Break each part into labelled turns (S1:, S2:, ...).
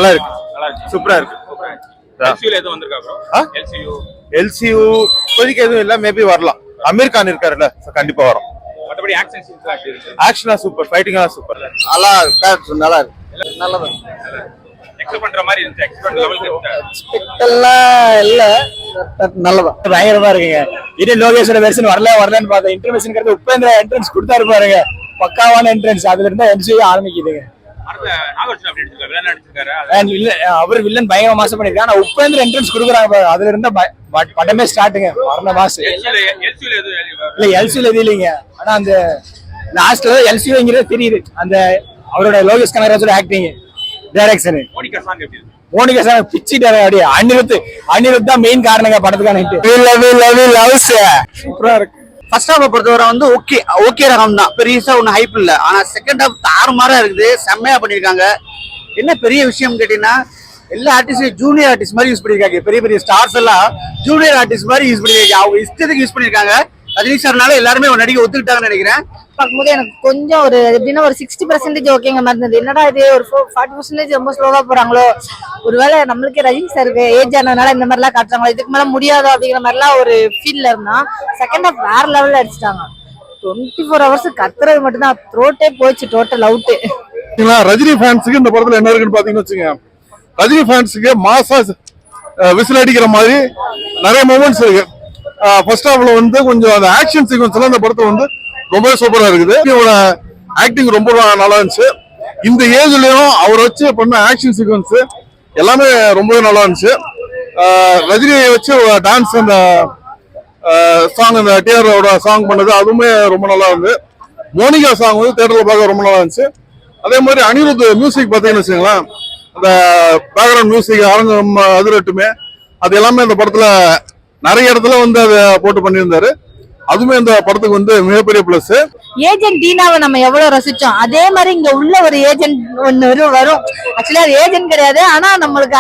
S1: நல்லா இருக்கு, சூப்பரா இருக்கு.
S2: எல்சியூல எதுவும் வந்திருக்கா ப்ரோ?
S1: எல்சியூ இப்போதைக்கு எதுவும் இல்ல, மேபி வரலாம். அமீர் கான் இருக்காருல்ல, கண்டிப்பா வரும்.
S2: மற்றபடி ஆக்ஷன் சீன்ஸ்லாம் எப்படி இருக்கு?
S1: ஆக்ஷனா சூப்பர், ஃபைட்டிங்லாம் சூப்பர்.
S3: நல்லா இருக்கு, நல்லா இருக்கு, நல்லது.
S2: எக்ஸ்பெக்ட் பண்ற மாதிரி இருந்துச்சு, எக்ஸ்பெக்ட் லெவலுக்கு
S3: எல்லாம் இல்ல, நல்லதா
S4: பயங்கரமா இருக்குங்க. இதே லோகேஷோட வெர்ஷன் வரலன்னு பார்த்தேன். இன்டர்வென்ஷன் உப்பேந்திர என்ட்ரன்ஸ் கொடுத்தாரு பாருங்க, பக்காவான என்ட்ரன்ஸ். அதுல இருந்தா எம்சியூ ஆரம்பிக்குதுங்க. அவர் வில்லன் பயங்கர மாசம் பண்ணிருக்காங்க. ஆனா உப்பேந்திர என்ட்ரன்ஸ் கொடுக்குறாங்க, அதுல இருந்தா படமே ஸ்டார்ட்டுங்க. வரண மாசம் இல்ல, எல்சியூல எது இல்லைங்க. ஆனா அந்த லாஸ்ட்ல எல்சியூங்கிறது தெரியுது. அந்த அவரோட லோகேஷ் கனகராஜோட ஆக்டிங், டைரக்ஷன், மோனிகா சார் பிச்சிட்டாரு. அப்படியே அனிருத் தான் மெயின் காரணங்க படத்துக்கான சூப்பரா இருக்கு.
S3: ஃபர்ஸ்ட் ஹாஃப் பொறுத்தவரை வந்து ஓகே ரகம் தான், பெருசா ஒன்னும் ஹைப் இல்ல. ஆனா செகண்ட் ஹாஃப் தாறுமாறா இருக்குது, செம்மையா பண்ணிருக்காங்க. என்ன பெரிய விஷயம் கேட்டீங்கன்னா, எல்லா ஆர்டிஸ்டும் ஜூனியர் ஆர்டிஸ்ட் மாதிரி யூஸ் பண்ணிருக்காங்க. பெரிய பெரிய ஸ்டார்ஸ் எல்லாம் ஜூனியர் ஆர்டிஸ்ட் மாதிரி யூஸ் பண்ணிருக்காங்க. அவங்க இஷ்டத்துக்கு யூஸ் பண்ணிருக்காங்க. ரஜினி சார்னால எல்லாருமே ஒரு நடிகை ஒத்துக்கிட்டாங்கன்னு நினைக்கிறேன்.
S5: பார்க்கும்போது எனக்கு கொஞ்சம் ஒரு எப்படின்னா ஒரு 60% ஓகேங்க மாதிரி இருந்தது. என்னடா இது ஒரு 40% ரொம்ப ஸ்லோவா போறாங்களோ, ஒருவேளை நம்மளுக்கே ரஜினி சாருக்கு ஏஜ் ஆனதுனால இந்த மாதிரிலாம் காட்டுறாங்களோ, இதுக்கு மேல முடியாதோ அப்படிங்கிற மாதிரிலாம் ஒரு ஃபீல்ல இருந்தான். செகண்ட் ஹாஃப் வேற லெவல்ல அடிச்சிட்டாங்க. 24 hours கத்துறது மட்டும்தான், த்ரோட்டே போச்சு, டோட்டல் அவுட்டு.
S6: ரஜினி ஃபேன்ஸுக்கு இந்த படத்துல என்ன இருக்குன்னு பாத்தீங்கன்னு வச்சுங்க, ரஜினி ஃபேன்ஸுக்கு மாசா விசில் அடிக்கிற மாதிரி நிறைய மூமெண்ட்ஸ் இருக்கு. ஃபர்ஸ்ட் ஹாஃப்ல வந்து கொஞ்சம் அந்த ஆக்ஷன் சீக்வன்ஸ் எல்லாம் இந்த படத்துல வந்து ரொம்ப சூப்பரா இருக்குது. இவரோட ஆக்டிங் ரொம்ப நல்லா இருந்துச்சு. இந்த ஏஜ்லயும் அவர் வச்சு பண்ண ஆக்ஷன் சீக்வன்ஸ் எல்லாமே ரொம்பவே நல்லா இருந்துச்சு. ரஜினியை வச்சு டான்ஸ், அந்த சாங், அந்த டிஆரோட சாங் பண்ணது அதுவுமே ரொம்ப நல்லா இருந்தது. மோனிகா சாங் வந்து தியேட்டர்ல பார்க்க ரொம்ப நல்லா இருந்துச்சு. அதே மாதிரி அனிருத் மியூசிக் பார்த்தீங்கன்னு வச்சுங்களேன், அந்த பேக்ரவுண்ட் மியூசிக் அரங்கம் அதிரட்டுமே அது எல்லாமே இந்த படத்துல நிறைய இடத்துல வந்து அதை போட்டு பண்ணியிருந்தாரு. அதுவுமே இந்த படத்துக்கு வந்து மிகப்பெரிய பிளஸ்.
S5: ஏஜென்ட் டீனாவை நம்ம எவ்வளவு ரசிச்சோம், அதே மாதிரி இங்க உள்ள ஒரு ஏஜென்ட் ஒன்னு வரும். ஆக்சுவலா அது ஏஜென்ட் கிடையாது, ஆனா நம்மளுக்கு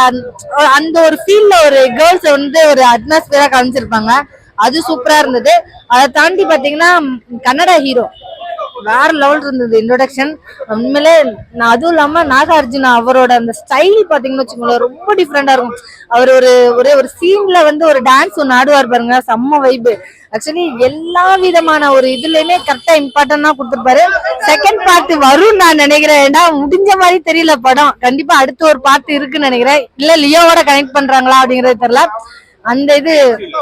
S5: அந்த ஒரு ஃபீல்ட்ல ஒரு கேர்ள்ஸ் வந்து ஒரு அட்மாஸ்பியரா காமிச்சிருப்பாங்க. அது சூப்பரா இருந்தது. அதை தாண்டி பாத்தீங்கன்னா கன்னடா ஹீரோ வேற லெவல் இருந்தது இன்ட்ரோடக்ஷன். உண்மையிலே அதுவும் இல்லாம நாகார்ஜுனா அவரோட அந்த ஸ்டைல் பாத்தீங்கன்னு வச்சுக்கோங்களேன், ரொம்ப டிஃப்ரெண்டா இருக்கும். அவர் ஒரு சீன்ல வந்து ஒரு டான்ஸ் ஒன்று ஆடுவார் பாருங்க, செம்ம வைப்பு. ஆக்சுவலி எல்லா விதமான ஒரு இதுலயுமே கரெக்டா இம்பார்ட்டன்டா கொடுத்துருப்பாரு. செகண்ட் பார்ட் வரும் நான் நினைக்கிறேன். ஏன்னா முடிஞ்ச மாதிரி தெரியல படம். கண்டிப்பா அடுத்த ஒரு பார்ட் இருக்குன்னு நினைக்கிறேன். இல்ல லியோவோட கனெக்ட் பண்றாங்களா அப்படிங்கறது தெரியல. அந்த இது